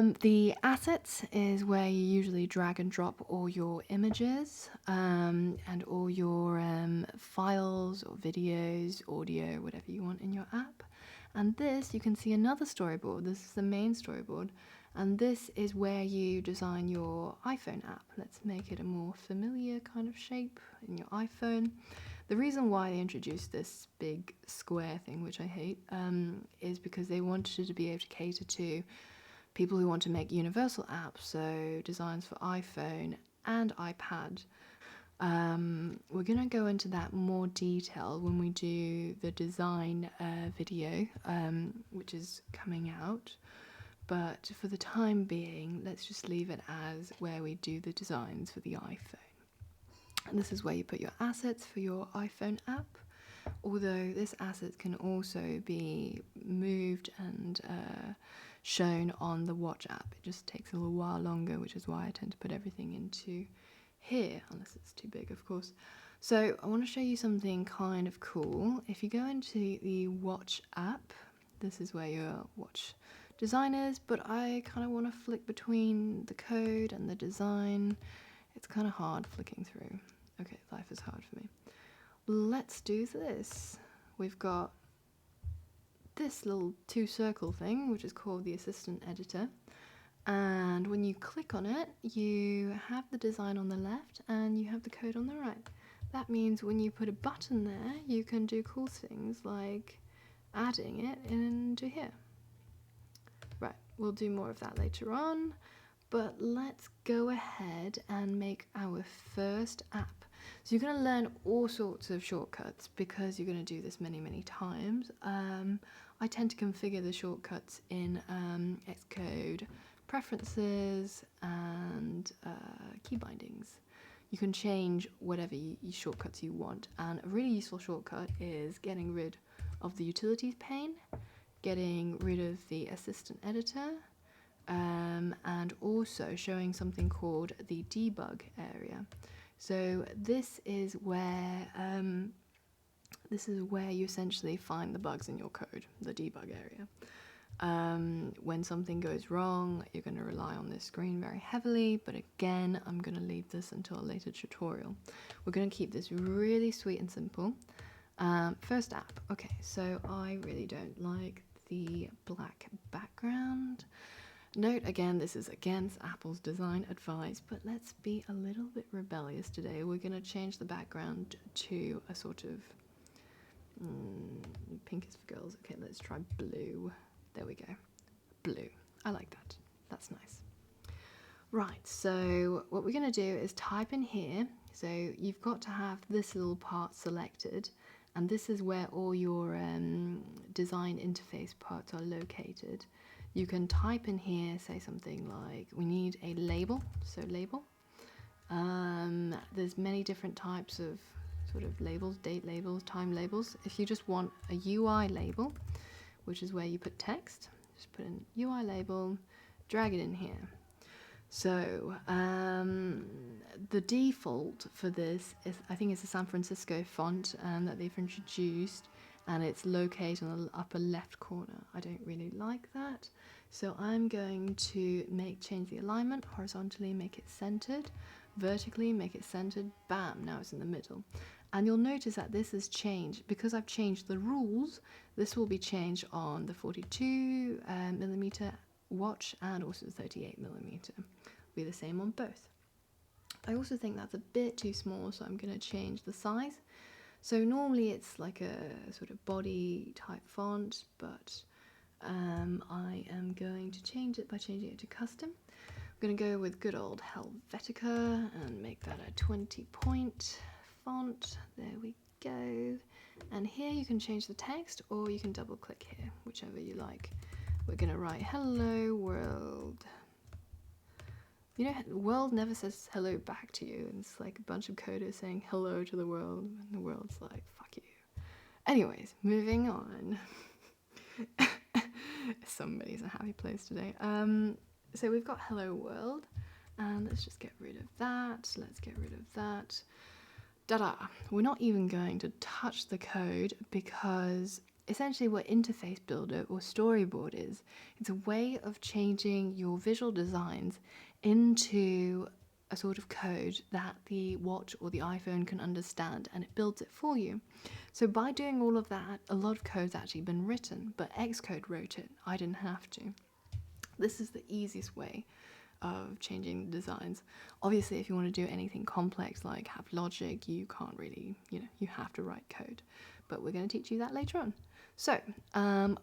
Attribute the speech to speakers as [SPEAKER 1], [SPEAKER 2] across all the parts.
[SPEAKER 1] The assets is where you usually drag and drop all your images and all your files or videos, audio, whatever you want in your app. And this, you can see another storyboard. This is the main storyboard. And this is where you design your iPhone app. Let's make it a more familiar kind of shape in your iPhone. The reason why they introduced this big square thing, which I hate, is because they wanted to be able to cater to people who want to make universal apps, so designs for iPhone and iPad. We're going to go into that more detail when we do the design video, which is coming out. But for the time being, let's just leave it as where we do the designs for the iPhone. And this is where you put your assets for your iPhone app, although this asset can also be moved and shown on the Watch app. It just takes a little while longer, which is why I tend to put everything into here, unless it's too big, of course. So I want to show you something kind of cool. If you go into the Watch app, this is where your watch design is, but I kind of want to flick between the code and the design. It's kind of hard flicking through. Okay, life is hard for me. Let's do this. We've got this little two-circle thing, which is called the Assistant Editor. And when you click on it, you have the design on the left and you have the code on the right. That means when you put a button there, you can do cool things like adding it into here. Right, we'll do more of that later on, but let's go ahead and make our first app. So you're going to learn all sorts of shortcuts because you're going to do this many, many times. I tend to configure the shortcuts in Xcode preferences and key bindings. You can change whatever shortcuts you want, and a really useful shortcut is getting rid of the utilities pane, getting rid of the assistant editor, and also showing something called the debug area. So this is where you essentially find the bugs in your code, the debug area. When something goes wrong, you're going to rely on this screen very heavily, but again, I'm going to leave this until a later tutorial. We're going to keep this really sweet and simple. First app. Okay, so I really don't like the black background. Note again, this is against Apple's design advice, but let's be a little bit rebellious today. We're going to change the background to a sort of pink is for girls. Okay, let's try blue. There we go. Blue. I like that. That's nice. Right, so what we're going to do is type in here. So you've got to have this little part selected, and this is where all your design interface parts are located. You can type in here, say something like, we need a label, so label. There's many different types of sort of labels, date labels, time labels. If you just want a UI label, which is where you put text, just put in UI label, drag it in here. So the default for this is, I think it's a San Francisco font that they've introduced, and it's located on the upper left corner. I don't really like that, so I'm going to change the alignment horizontally, make it centered, vertically make it centered. Bam, now it's in the middle. And you'll notice that this has changed because I've changed the rules. This will be changed on the 42 millimeter watch and also the 38 millimeter. Be the same on both. I also think that's a bit too small, so I'm going to change the size. So normally it's like a sort of body type font, but I am going to change it by changing it to custom. I'm going to go with good old Helvetica and make that a 20-point font. There we go. And here you can change the text, or you can double click here, whichever you like. We're going to write hello world. You know, the world never says hello back to you. It's like a bunch of coders saying hello to the world, and the world's like, fuck you. Anyways, moving on. Somebody's a happy place today. So we've got hello world, and let's just get rid of that. Let's get rid of that. Da-da. We're not even going to touch the code because essentially what interface builder or storyboard is. It's a way of changing your visual designs into a sort of code that the watch or the iPhone can understand, and it builds it for you. So by doing all of that, a lot of code's actually been written, but Xcode wrote it. I didn't have to. This is the easiest way of changing the designs. Obviously, if you want to do anything complex like have logic, you can't really, you have to write code. But we're going to teach you that later on. So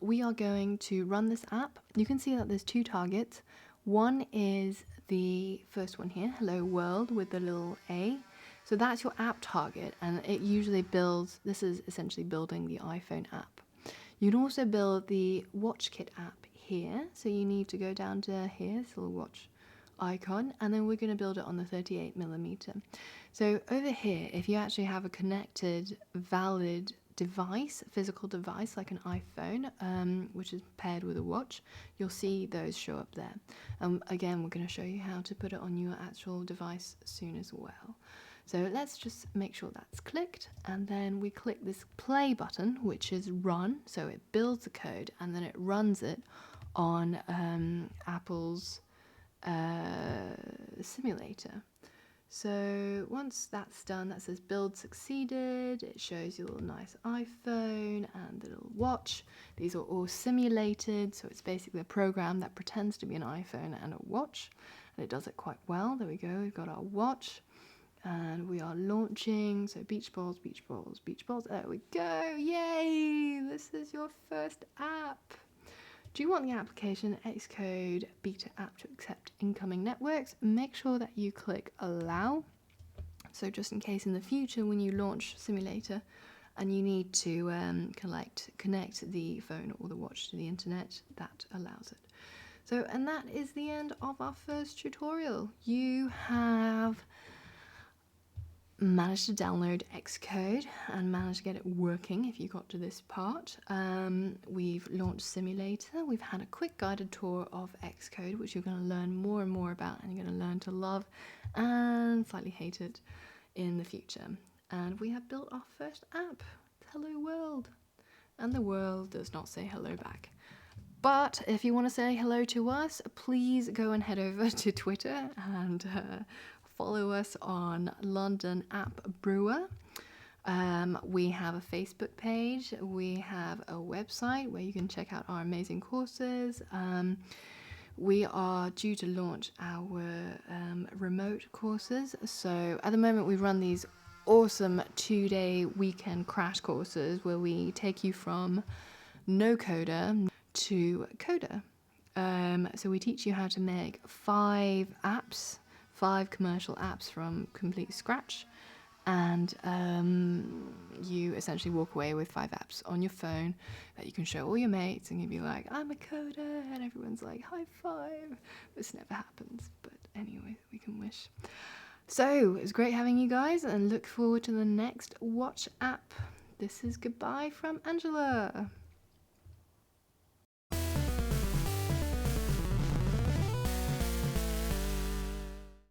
[SPEAKER 1] we are going to run this app. You can see that there's two targets. One is the first one here, hello world, with the little A. So that's your app target, and it usually builds, this is essentially building the iPhone app. You can also build the WatchKit app here. So you need to go down to here, this little watch icon, and then we're going to build it on the 38mm. So over here, if you actually have a connected valid device, physical device like an iPhone, which is paired with a watch, you'll see those show up there. Again, we're going to show you how to put it on your actual device soon as well. So let's just make sure that's clicked, and then we click this play button, which is run. So it builds the code and then it runs it on Apple's simulator. So once that's done, that says build succeeded. It shows you a little nice iPhone and the little watch. These are all simulated, so it's basically a program that pretends to be an iPhone and a watch, and it does it quite well. There we go, we've got our watch, and we are launching. So beach balls, beach balls, beach balls. There we go, yay! This is your first app. Do you want the application Xcode beta app to accept incoming networks? Make sure that you click allow. So just in case in the future when you launch Simulator and you need to connect the phone or the watch to the internet, that allows it. So, and that is the end of our first tutorial. You have managed to download Xcode and managed to get it working if you got to this part. We've launched Simulator. We've had a quick guided tour of Xcode, which you're going to learn more and more about, and you're going to learn to love and slightly hate it in the future. And we have built our first app, Hello World. And the world does not say hello back. But if you want to say hello to us, please go and head over to Twitter and follow us on London App Brewer. We have a Facebook page. We have a website where you can check out our amazing courses. We are due to launch our remote courses. So at the moment we run these awesome 2-day weekend crash courses where we take you from no coder to coder. So we teach you how to make 5 commercial apps from complete scratch, and you essentially walk away with 5 apps on your phone that you can show all your mates, and you'll be like, I'm a coder, and everyone's like, high five. This never happens, but anyway, we can wish. So it was great having you guys, and look forward to the next watch app. This is goodbye from Angela.